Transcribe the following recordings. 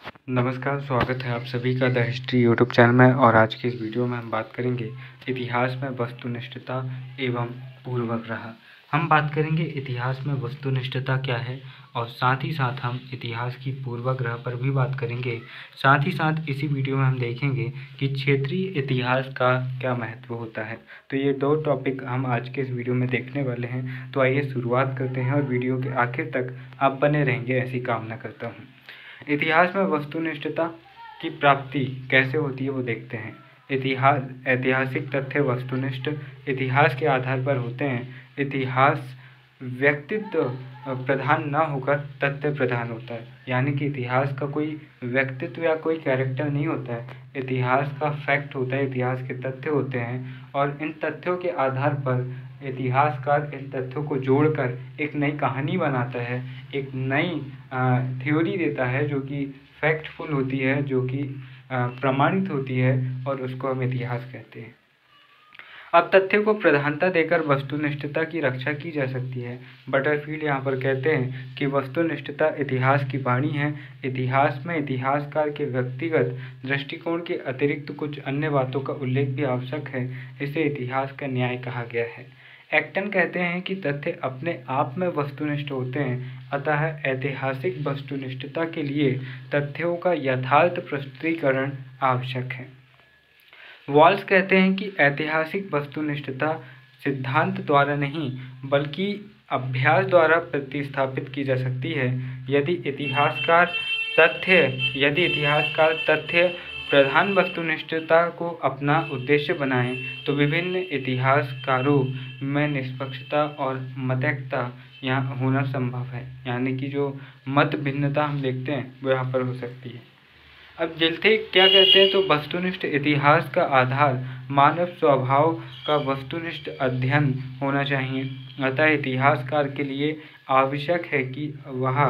नमस्कार, स्वागत है आप सभी का द हिस्ट्री यूट्यूब चैनल में। और आज की इस वीडियो में हम बात करेंगे इतिहास में वस्तुनिष्ठता एवं पूर्वग्रह। हम बात करेंगे इतिहास में वस्तुनिष्ठता क्या है और साथ ही साथ हम इतिहास की पूर्वग्रह पर भी बात करेंगे। साथ ही साथ इसी वीडियो में हम देखेंगे कि क्षेत्रीय इतिहास का क्या महत्व होता है। तो ये दो टॉपिक हम आज के इस वीडियो में देखने वाले हैं। तो आइए शुरुआत करते हैं और वीडियो के आखिर तक आप बने रहेंगे, ऐसी कामना करता हूँ। इतिहास में वस्तुनिष्ठता की प्राप्ति कैसे होती है वो देखते हैं। ऐतिहासिक तथ्य वस्तुनिष्ठ इतिहास के आधार पर होते हैं। इतिहास व्यक्तित्व प्रधान न होकर तथ्य प्रधान होता है, यानी कि इतिहास का कोई व्यक्तित्व या कोई कैरेक्टर नहीं होता है। इतिहास का फैक्ट होता है, इतिहास के तथ्य होते हैं और इन तथ्यों के आधार पर इतिहासकार इन तथ्यों को जोड़कर एक नई कहानी बनाता है, एक नई थ्योरी देता है जो कि फैक्टफुल होती है, जो कि प्रमाणित होती है, और उसको हम इतिहास कहते हैं। अब तथ्य को प्रधानता देकर वस्तुनिष्ठता की रक्षा की जा सकती है। बटरफील्ड यहाँ पर कहते हैं कि वस्तुनिष्ठता इतिहास की वाणी है। इतिहास में इतिहासकार के व्यक्तिगत दृष्टिकोण के अतिरिक्त कुछ अन्य बातों का उल्लेख भी आवश्यक है। इसे इतिहास का न्याय कहा गया है। एक्टन कहते हैं कि तथ्य अपने आप में वस्तुनिष्ठ होते हैं, अतः ऐतिहासिक वस्तुनिष्ठता के लिए तथ्यों का यथार्थ प्रस्तुतिकरण आवश्यक है। वॉल्स कहते हैं कि ऐतिहासिक वस्तुनिष्ठता सिद्धांत द्वारा नहीं बल्कि अभ्यास द्वारा प्रतिस्थापित की जा सकती है। यदि इतिहासकार तथ्य प्रधान वस्तुनिष्ठता को अपना उद्देश्य बनाएं तो विभिन्न इतिहासकारों में निष्पक्षता और मतैक्यता यहाँ होना संभव है, यानी कि जो मत भिन्नता हम देखते हैं वो यहाँ पर हो सकती है। अब जिल्थे क्या कहते हैं, तो वस्तुनिष्ठ इतिहास का आधार मानव स्वभाव का वस्तुनिष्ठ अध्ययन होना चाहिए। अतः इतिहासकार के लिए आवश्यक है कि वह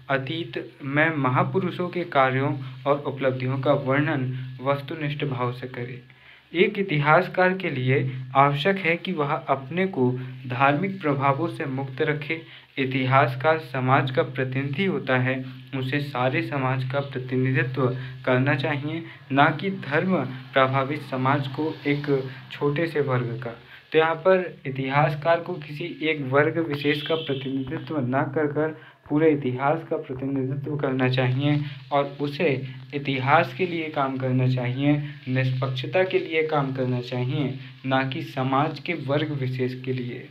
अतीत में महापुरुषों के कार्यों और उपलब्धियों का वर्णन वस्तुनिष्ठ भाव से करे। एक इतिहासकार के लिए आवश्यक है कि वह अपने को धार्मिक प्रभावों से मुक्त रखे। इतिहासकार समाज का प्रतिनिधि होता है, उसे सारे समाज का प्रतिनिधित्व करना चाहिए, ना कि धर्म प्रभावित समाज को एक छोटे से वर्ग का। तो यहाँ पर इतिहासकार को किसी एक वर्ग विशेष का प्रतिनिधित्व न कर पूरे इतिहास का प्रतिनिधित्व करना चाहिए और उसे इतिहास के लिए काम करना चाहिए, निष्पक्षता के लिए काम करना चाहिए, ना कि समाज के वर्ग विशेष के लिए।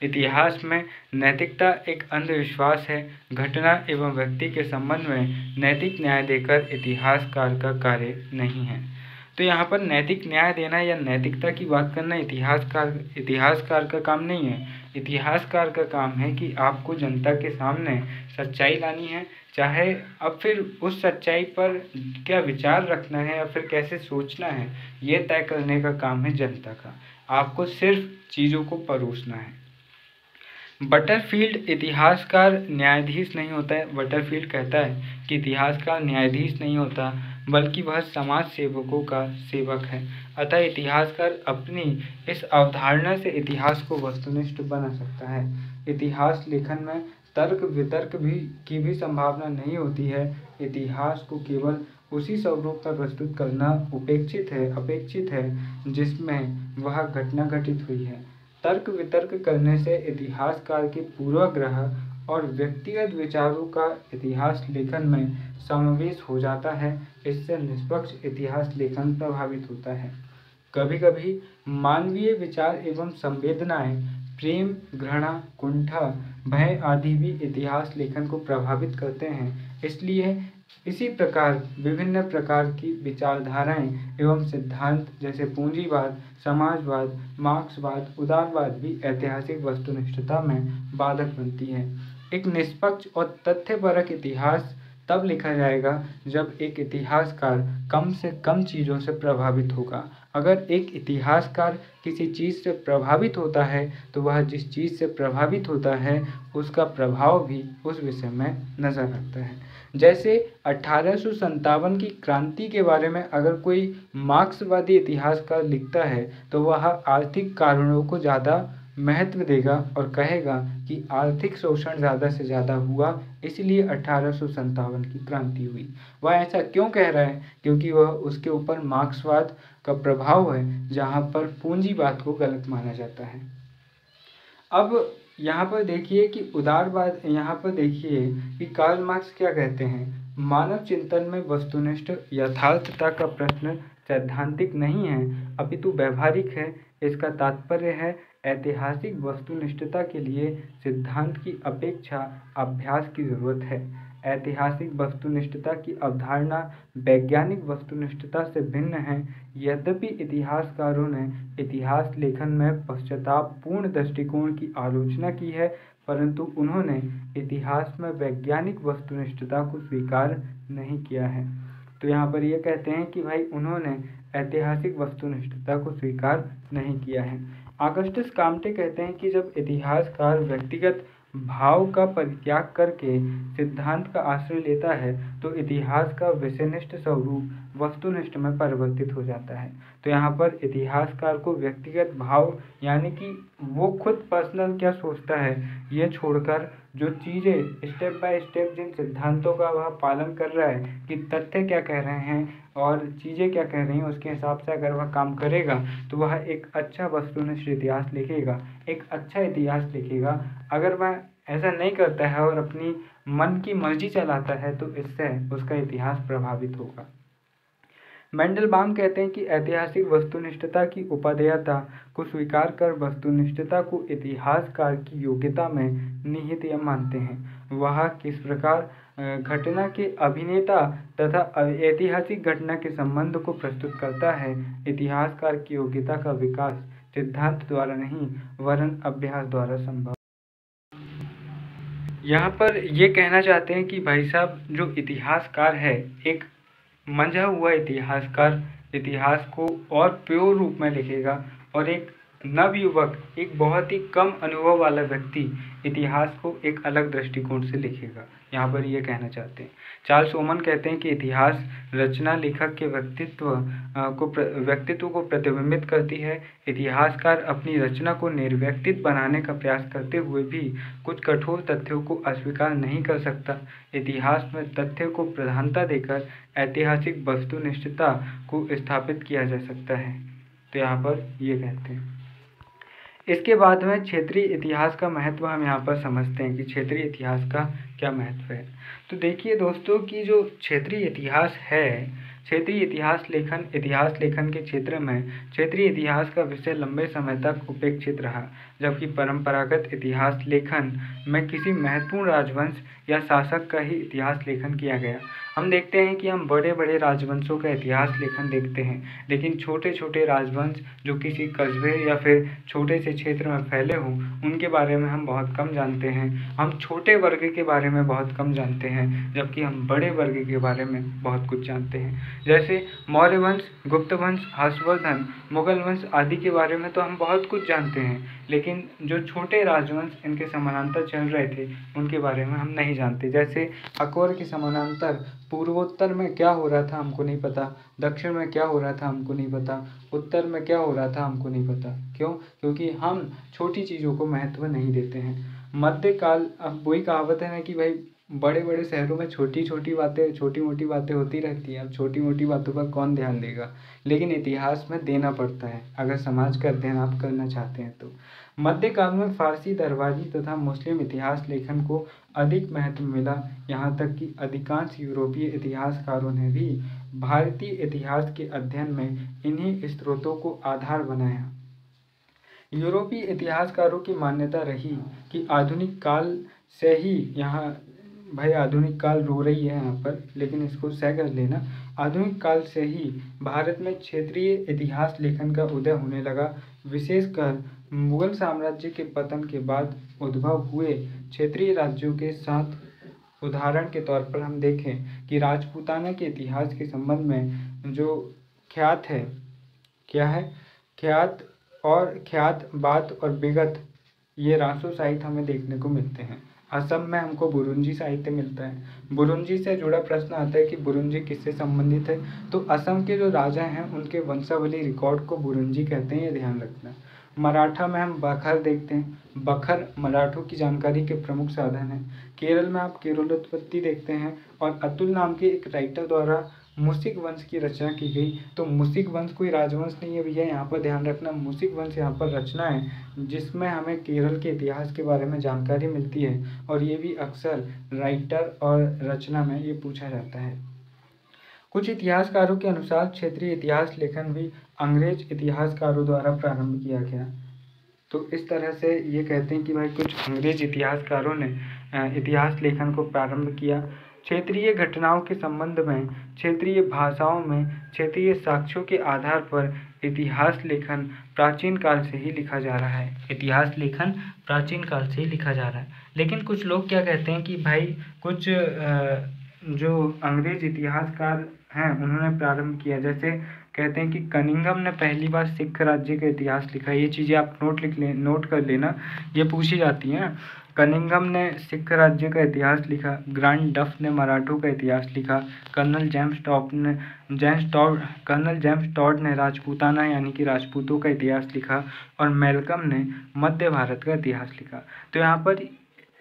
इतिहास में नैतिकता एक अंधविश्वास है। घटना एवं व्यक्ति के संबंध में नैतिक न्याय देकर इतिहासकार का कार्य नहीं है। तो यहाँ पर नैतिक न्याय देना या नैतिकता की बात करना इतिहासकार का काम नहीं है। इतिहासकार का काम है कि आपको जनता के सामने सच्चाई लानी है, चाहे अब फिर उस सच्चाई पर क्या विचार रखना है या फिर कैसे सोचना है, ये तय करने का काम है जनता का। आपको सिर्फ चीज़ों को परोसना है। बटरफील्ड इतिहासकार न्यायाधीश नहीं होता है। बटरफील्ड कहता है कि इतिहासकार न्यायाधीश नहीं होता बल्कि वह समाज सेवकों का सेवक है। अतः इतिहासकार अपनी इस अवधारणा से इतिहास को वस्तुनिष्ठ बना सकता है। इतिहास लेखन में तर्क वितर्क की भी संभावना नहीं होती है। इतिहास को केवल उसी स्वरूप में प्रस्तुत करना अपेक्षित है जिसमें वह घटना घटित हुई है। तर्क वितर्क करने से इतिहासकार के पूर्वाग्रह और व्यक्तिगत विचारों का इतिहास लेखन में समावेश हो जाता है। इससे निष्पक्ष इतिहास लेखन प्रभावित होता है। कभी कभी मानवीय विचार एवं संवेदनाएं, प्रेम, घृणा, कुंठा, भय आदि भी इतिहास लेखन को प्रभावित करते हैं। इसलिए इसी प्रकार विभिन्न प्रकार की विचारधाराएं एवं सिद्धांत जैसे पूंजीवाद, समाजवाद, मार्क्सवाद, उदारवाद भी ऐतिहासिक वस्तुनिष्ठता में बाधक बनती है। एक निष्पक्ष और तथ्यपरक इतिहास तब लिखा जाएगा जब एक इतिहासकार कम से कम चीज़ों से प्रभावित होगा। अगर एक इतिहासकार किसी चीज़ से प्रभावित होता है तो वह जिस चीज़ से प्रभावित होता है उसका प्रभाव भी उस विषय में नज़र रखता है। जैसे 1857 की क्रांति के बारे में अगर कोई मार्क्सवादी इतिहासकार लिखता है तो वह आर्थिक कारणों को ज़्यादा महत्व देगा और कहेगा कि आर्थिक शोषण ज़्यादा से ज़्यादा हुआ, इसलिए 1857 की क्रांति हुई। वह ऐसा क्यों कह रहा है? क्योंकि वह उसके ऊपर मार्क्सवाद का प्रभाव है, जहाँ पर पूंजीवाद को गलत माना जाता है। अब यहाँ पर देखिए कि उदारवाद, यहाँ पर देखिए कि कार्ल मार्क्स क्या कहते हैं, मानव चिंतन में वस्तुनिष्ठ यथार्थता का प्रश्न सैद्धांतिक नहीं है अपितु व्यवहारिक है। इसका तात्पर्य है ऐतिहासिक वस्तुनिष्ठता के लिए सिद्धांत की अपेक्षा अभ्यास की जरूरत है। ऐतिहासिक वस्तुनिष्ठता की अवधारणा वैज्ञानिक वस्तुनिष्ठता से भिन्न है। यद्यपि इतिहासकारों ने इतिहास लेखन में पश्चातापपूर्ण दृष्टिकोण की आलोचना की है, परंतु उन्होंने इतिहास में वैज्ञानिक वस्तुनिष्ठता को स्वीकार नहीं किया है। तो यहाँ पर ये कहते हैं कि भाई उन्होंने ऐतिहासिक वस्तुनिष्ठता को स्वीकार नहीं किया है। ऑगस्टस काम्टे कहते हैं कि जब इतिहासकार व्यक्तिगत भाव का परित्याग करके सिद्धांत का आश्रय लेता है तो इतिहास का विषयनिष्ठ स्वरूप वस्तुनिष्ठ में परिवर्तित हो जाता है। तो यहाँ पर इतिहासकार को व्यक्तिगत भाव यानी कि वो खुद पर्सनल क्या सोचता है ये छोड़कर जो चीज़ें स्टेप बाय स्टेप जिन सिद्धांतों का वह पालन कर रहा है कि तथ्य क्या कह रहे हैं और चीज़ें क्या कह रही हैं, उसके हिसाब से अगर वह काम करेगा तो वह एक अच्छा वस्तुनिष्ठ इतिहास लिखेगा, एक अच्छा इतिहास लिखेगा। अगर वह ऐसा नहीं करता है और अपनी मन की मर्जी चलाता है तो इससे उसका इतिहास प्रभावित होगा। मेंडलबाम कहते हैं कि ऐतिहासिक वस्तुनिष्ठता की उपादेयता को स्वीकार कर वस्तुनिष्ठता को इतिहासकार की योग्यता में निहित मानते हैं। वह किस प्रकार घटना के अभिनेता तथा ऐतिहासिक घटना के संबंध को प्रस्तुत करता है। इतिहासकार की योग्यता का विकास सिद्धांत द्वारा नहीं वरन अभ्यास द्वारा संभव। यहाँ पर ये कहना चाहते हैं कि भाई साहब जो इतिहासकार है, एक मंझा हुआ इतिहासकार इतिहास को और प्योर रूप में लिखेगा और एक नवयुवक, एक बहुत ही कम अनुभव वाला व्यक्ति इतिहास को एक अलग दृष्टिकोण से लिखेगा। यहाँ पर ये कहना चाहते हैं। चार्ल्स ओमन कहते हैं कि इतिहास रचना लेखक के व्यक्तित्व को प्रतिबिंबित करती है। इतिहासकार अपनी रचना को निर्व्यक्तित बनाने का प्रयास करते हुए भी कुछ कठोर तथ्यों को अस्वीकार नहीं कर सकता। इतिहास में तथ्य को प्रधानता देकर ऐतिहासिक वस्तुनिष्ठता को स्थापित किया जा सकता है। तो यहाँ पर ये कहते हैं। इसके बाद में क्षेत्रीय इतिहास का महत्व हम यहाँ पर समझते हैं कि क्षेत्रीय इतिहास का क्या महत्व है। तो देखिए दोस्तों कि जो क्षेत्रीय इतिहास है, क्षेत्रीय इतिहास लेखन के क्षेत्र में क्षेत्रीय इतिहास का विषय लंबे समय तक उपेक्षित रहा, जबकि परंपरागत इतिहास लेखन में किसी महत्वपूर्ण राजवंश या शासक का ही इतिहास लेखन किया गया। हम देखते हैं कि हम बड़े बड़े राजवंशों का इतिहास लेखन देखते हैं, लेकिन छोटे छोटे राजवंश जो किसी कस्बे या फिर छोटे से क्षेत्र में फैले हों उनके बारे में हम बहुत कम जानते हैं। हम छोटे वर्ग के बारे में बहुत कम जानते हैं, जबकि हम बड़े वर्ग के बारे में बहुत कुछ जानते हैं। जैसे मौर्य वंश, गुप्त वंश, हर्षवर्धन, मुगल वंश आदि के बारे में तो हम बहुत कुछ जानते हैं, लेकिन जो छोटे राजवंश इनके समानांतर चल रहे थे उनके बारे में हम नहीं जानते। जैसे अकबर के समानांतर पूर्वोत्तर में क्या हो रहा था हमको नहीं पता, दक्षिण में क्या हो रहा था हमको नहीं पता, उत्तर में क्या हो रहा था हमको नहीं पता। क्यों? क्योंकि हम छोटी चीज़ों को महत्व नहीं देते हैं। मध्यकाल, अब वही कहावत है ना कि भाई बड़े बड़े शहरों में छोटी मोटी बातें होती रहती हैं। अब छोटी मोटी बातों पर कौन ध्यान देगा, लेकिन इतिहास में देना पड़ता है अगर समाज का अध्ययन आप करना चाहते हैं तो। मध्यकाल में फारसी, दरबारी तथा मुस्लिम इतिहास लेखन को अधिक महत्व मिला, यहाँ तक कि अधिकांश यूरोपीय इतिहासकारों ने भी भारतीय इतिहास के अध्ययन में इन्हीं स्रोतों को आधार बनाया। यूरोपीय इतिहासकारों की मान्यता रही कि आधुनिक काल से ही, यहाँ भाई आधुनिक काल रो रही है यहाँ पर, लेकिन इसको सह कर लेना, आधुनिक काल से ही भारत में क्षेत्रीय इतिहास लेखन का उदय होने लगा। विशेषकर मुगल साम्राज्य के पतन के बाद उद्भव हुए क्षेत्रीय राज्यों के साथ उदाहरण के तौर पर हम देखें कि राजपूताना के इतिहास के संबंध में जो ख्यात है, क्या है, ख्यात, बात और विगत, ये रासो साहित्य हमें देखने को मिलते हैं। असम में हमको बुरुंजी साहित्य मिलता है। बुरुंजी से जुड़ा प्रश्न आता है कि बुरुंजी किससे संबंधित है, तो असम के जो राजा हैं उनके वंशावली रिकॉर्ड को बुरुंजी कहते हैं, ये ध्यान रखना। मराठा में हम बखर देखते हैं। बखर मराठों की जानकारी के प्रमुख साधन है। केरल में आप केरलोत्पत्ति देखते हैं और अतुल नाम के एक राइटर द्वारा मुसिक वंश की रचना की गई। तो मुसिक वंश कोई राजवंश नहीं है भैया, यहाँ पर ध्यान रखना। मुसिक वंश यहाँ पर रचना है जिसमें हमें केरल के इतिहास के बारे में जानकारी मिलती है और ये भी अक्सर राइटर और रचना में ये पूछा जाता है। कुछ इतिहासकारों के अनुसार क्षेत्रीय इतिहास लेखन भी अंग्रेज इतिहासकारों द्वारा प्रारंभ किया गया। तो इस तरह से ये कहते हैं कि भाई कुछ अंग्रेज इतिहासकारों ने इतिहास लेखन को प्रारंभ किया। क्षेत्रीय घटनाओं के संबंध में, क्षेत्रीय भाषाओं में, क्षेत्रीय साक्ष्यों के आधार पर इतिहास लेखन प्राचीन काल से ही लिखा जा रहा है। इतिहास लेखन प्राचीन काल से ही लिखा जा रहा है। लेकिन कुछ लोग क्या कहते हैं कि भाई कुछ जो अंग्रेज इतिहासकार हैं उन्होंने प्रारंभ किया। जैसे कहते हैं कि कनिंघम ने पहली बार सिख राज्य का इतिहास लिखा। ये चीज़ें आप नोट कर लेना, ये पूछी जाती हैं। कनिंघम ने सिख राज्य का इतिहास लिखा। ग्रांड डफ ने मराठों का इतिहास लिखा। कर्नल जेम्स टॉड ने राजपूताना यानी कि राजपूतों का इतिहास लिखा और मेलकम ने मध्य भारत का इतिहास लिखा। तो यहाँ पर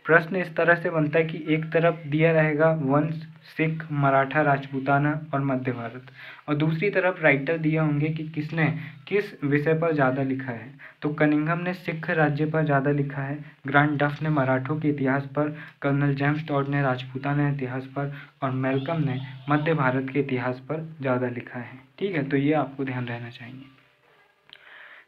प्रश्न इस तरह से बनता है कि एक तरफ दिया रहेगा वंश, सिख, मराठा, राजपूताना और मध्य भारत, और दूसरी तरफ राइटर दिए होंगे कि किसने किस विषय पर ज़्यादा लिखा है। तो कनिंघम ने सिख राज्य पर ज़्यादा लिखा है, ग्रांड डफ ने मराठों के इतिहास पर, कर्नल जेम्स टॉड ने राजपूताना इतिहास पर और मेलकम ने मध्य भारत के इतिहास पर ज़्यादा लिखा है। ठीक है, तो ये आपको ध्यान रहना चाहिए।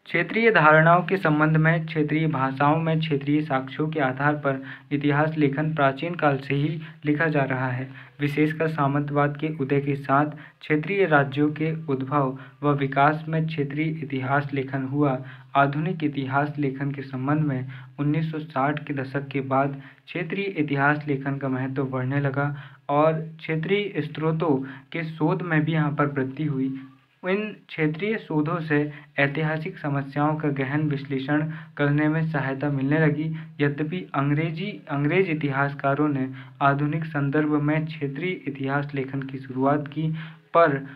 क्षेत्रीय धारणाओं के संबंध में, क्षेत्रीय भाषाओं में, क्षेत्रीय साक्ष्यों के आधार पर इतिहास लेखन प्राचीन काल से ही लिखा जा रहा है। विशेषकर सामंतवाद के उदय के साथ क्षेत्रीय राज्यों के उद्भव व विकास में क्षेत्रीय इतिहास लेखन हुआ। आधुनिक इतिहास लेखन के संबंध में 1960 के दशक के बाद क्षेत्रीय इतिहास लेखन का महत्व बढ़ने लगा और क्षेत्रीय स्रोतों के शोध में भी यहाँ पर वृद्धि हुई। इन क्षेत्रीय शोधों से ऐतिहासिक समस्याओं का गहन विश्लेषण करने में सहायता मिलने लगी। यद्यपि अंग्रेज इतिहासकारों ने आधुनिक संदर्भ में क्षेत्रीय इतिहास लेखन की शुरुआत की, पर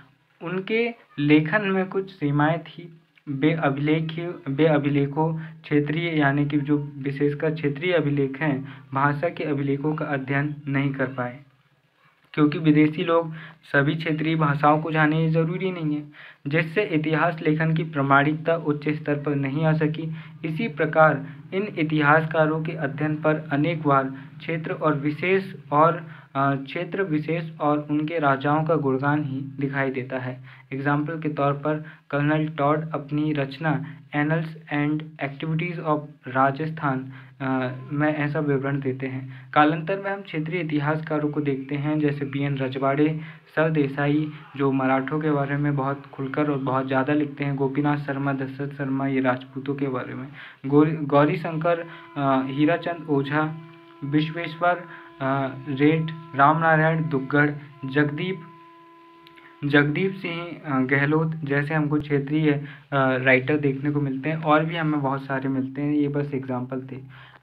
उनके लेखन में कुछ सीमाएं थी। वे अभिलेखों, क्षेत्रीय यानी कि जो विशेषकर क्षेत्रीय अभिलेख हैं, भाषा के अभिलेखों का अध्ययन नहीं कर पाए, क्योंकि विदेशी लोग सभी क्षेत्रीय भाषाओं को जाने ये ज़रूरी नहीं है, जिससे इतिहास लेखन की प्रामाणिकता उच्च स्तर पर नहीं आ सकी। इसी प्रकार इन इतिहासकारों के अध्ययन पर अनेक बार क्षेत्र विशेष और उनके राजाओं का गुणगान ही दिखाई देता है। एग्जाम्पल के तौर पर कर्नल टॉड अपनी रचना annals and activities of Rajasthan में ऐसा विवरण देते हैं। कालांतर में हम क्षेत्रीय इतिहासकारों को देखते हैं, जैसे BN रजवाड़े, सरदेसाई, जो मराठों के बारे में बहुत खुलकर और बहुत ज़्यादा लिखते हैं, गोपीनाथ शर्मा, दशरथ शर्मा, ये राजपूतों के बारे में, गौरी शंकर, हीराचंद ओझा, विश्वेश्वर रेड, रामनारायण दुग्गड़, जगदीप सिंह गहलोत जैसे हमको क्षेत्रीय राइटर देखने को मिलते हैं, और भी हमें बहुत सारे मिलते हैं। ये बस एग्जाम्पल थे।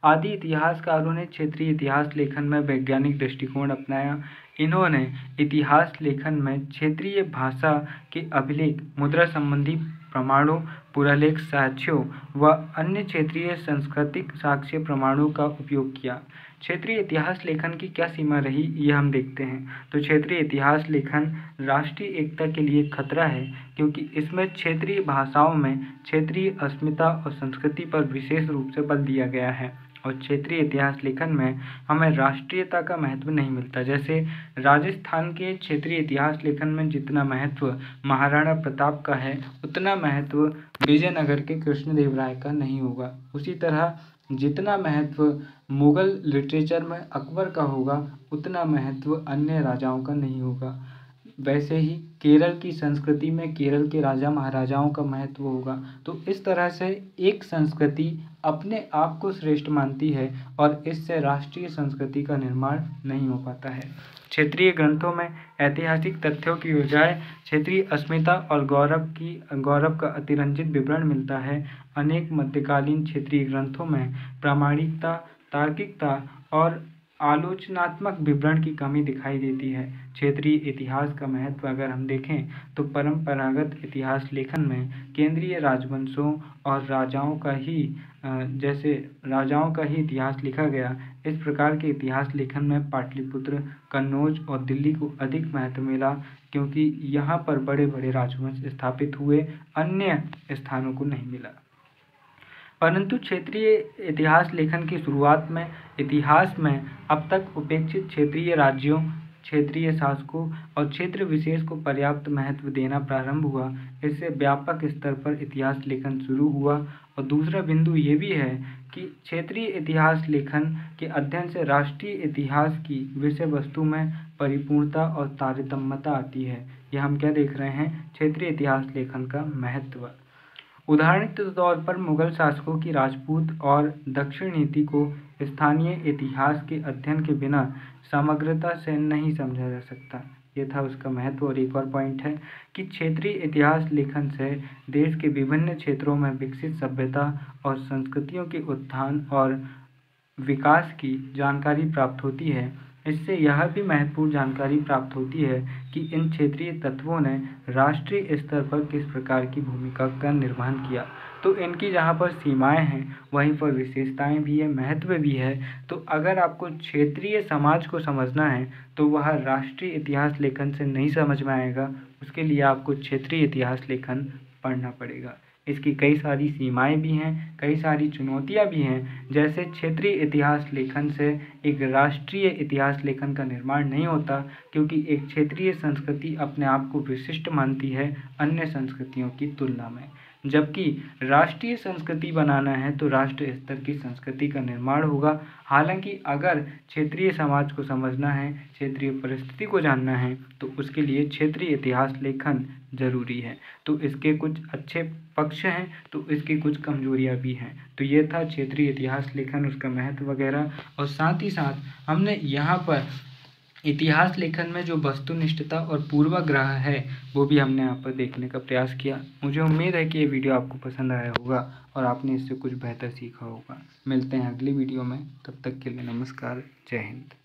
आदि इतिहासकारों ने क्षेत्रीय इतिहास लेखन में वैज्ञानिक दृष्टिकोण अपनाया। इन्होंने इतिहास लेखन में क्षेत्रीय भाषा के अभिलेख, मुद्रा संबंधी प्रमाणों, पुरालेख साक्ष्यों व अन्य क्षेत्रीय सांस्कृतिक साक्ष्य प्रमाणों का उपयोग किया। क्षेत्रीय इतिहास लेखन की क्या सीमा रही, ये हम देखते हैं। तो क्षेत्रीय इतिहास लेखन राष्ट्रीय एकता के लिए खतरा है, क्योंकि इसमें क्षेत्रीय भाषाओं में क्षेत्रीय अस्मिता और संस्कृति पर विशेष रूप से बल दिया गया है, और क्षेत्रीय इतिहास लेखन में हमें राष्ट्रीयता का महत्व नहीं मिलता। जैसे राजस्थान के क्षेत्रीय इतिहास लेखन में जितना महत्व महाराणा प्रताप का है, उतना महत्व विजयनगर के कृष्णदेवराय का नहीं होगा। उसी तरह जितना महत्व मुगल लिटरेचर में अकबर का होगा, उतना महत्व अन्य राजाओं का नहीं होगा। वैसे ही केरल की संस्कृति में केरल के राजा महाराजाओं का महत्व होगा। तो इस तरह से एक संस्कृति अपने आप को श्रेष्ठ मानती है और इससे राष्ट्रीय संस्कृति का निर्माण नहीं हो पाता है। क्षेत्रीय ग्रंथों में ऐतिहासिक तथ्यों की बजाय क्षेत्रीय अस्मिता और गौरव का अतिरंजित विवरण मिलता है। अनेक मध्यकालीन क्षेत्रीय ग्रंथों में प्रामाणिकता, तार्किकता और आलोचनात्मक विवरण की कमी दिखाई देती है। क्षेत्रीय इतिहास का महत्व अगर हम देखें तो परंपरागत इतिहास लेखन में केंद्रीय राजवंशों और राजाओं का ही इतिहास लिखा गया। इस प्रकार के इतिहास लेखन में पाटलिपुत्र, कन्नौज और दिल्ली को अधिक महत्व मिला, क्योंकि यहाँ पर बड़े बड़े राजवंश स्थापित हुए, अन्य स्थानों को नहीं मिला। परंतु क्षेत्रीय इतिहास लेखन की शुरुआत में इतिहास में अब तक उपेक्षित क्षेत्रीय राज्यों, क्षेत्रीय शासकों और क्षेत्र विशेष को पर्याप्त महत्व देना प्रारंभ हुआ। इससे व्यापक स्तर पर इतिहास लेखन शुरू हुआ। और दूसरा बिंदु ये भी है कि क्षेत्रीय इतिहास लेखन के अध्ययन से राष्ट्रीय इतिहास की विषय वस्तु में परिपूर्णता और तारतम्यता आती है। यह हम क्या देख रहे हैं? क्षेत्रीय इतिहास लेखन का महत्व। उदाहरण के तौर पर मुगल शासकों की राजपूत और दक्षिण नीति को स्थानीय इतिहास के अध्ययन के बिना समग्रता से नहीं समझा जा सकता। ये था उसका महत्व। और एक और पॉइंट है कि क्षेत्रीय इतिहास लेखन से देश के विभिन्न क्षेत्रों में विकसित सभ्यता और संस्कृतियों के उत्थान और विकास की जानकारी प्राप्त होती है। इससे यह भी महत्वपूर्ण जानकारी प्राप्त होती है कि इन क्षेत्रीय तत्वों ने राष्ट्रीय स्तर पर किस प्रकार की भूमिका का निर्वहन किया। तो इनकी जहाँ पर सीमाएं हैं वहीं पर विशेषताएं भी है, महत्व भी है। तो अगर आपको क्षेत्रीय समाज को समझना है तो वह राष्ट्रीय इतिहास लेखन से नहीं समझ में आएगा। उसके लिए आपको क्षेत्रीय इतिहास लेखन पढ़ना पड़ेगा। इसकी कई सारी सीमाएं भी हैं, कई सारी चुनौतियां भी हैं। जैसे क्षेत्रीय इतिहास लेखन से एक राष्ट्रीय इतिहास लेखन का निर्माण नहीं होता, क्योंकि एक क्षेत्रीय संस्कृति अपने आप को विशिष्ट मानती है अन्य संस्कृतियों की तुलना में। जबकि राष्ट्रीय संस्कृति बनाना है तो राष्ट्र स्तर की संस्कृति का निर्माण होगा। हालांकि अगर क्षेत्रीय समाज को समझना है, क्षेत्रीय परिस्थिति को जानना है, तो उसके लिए क्षेत्रीय इतिहास लेखन जरूरी है। तो इसके कुछ अच्छे पक्ष हैं तो इसकी कुछ कमजोरियां भी हैं। तो ये था क्षेत्रीय इतिहास लेखन, उसका महत्व वगैरह। और साथ ही साथ हमने यहाँ पर इतिहास लेखन में जो वस्तुनिष्ठता और पूर्वाग्रह है वो भी हमने यहाँ पर देखने का प्रयास किया। मुझे उम्मीद है कि ये वीडियो आपको पसंद आया होगा और आपने इससे कुछ बेहतर सीखा होगा। मिलते हैं अगली वीडियो में, तब तक के लिए नमस्कार, जय हिंद।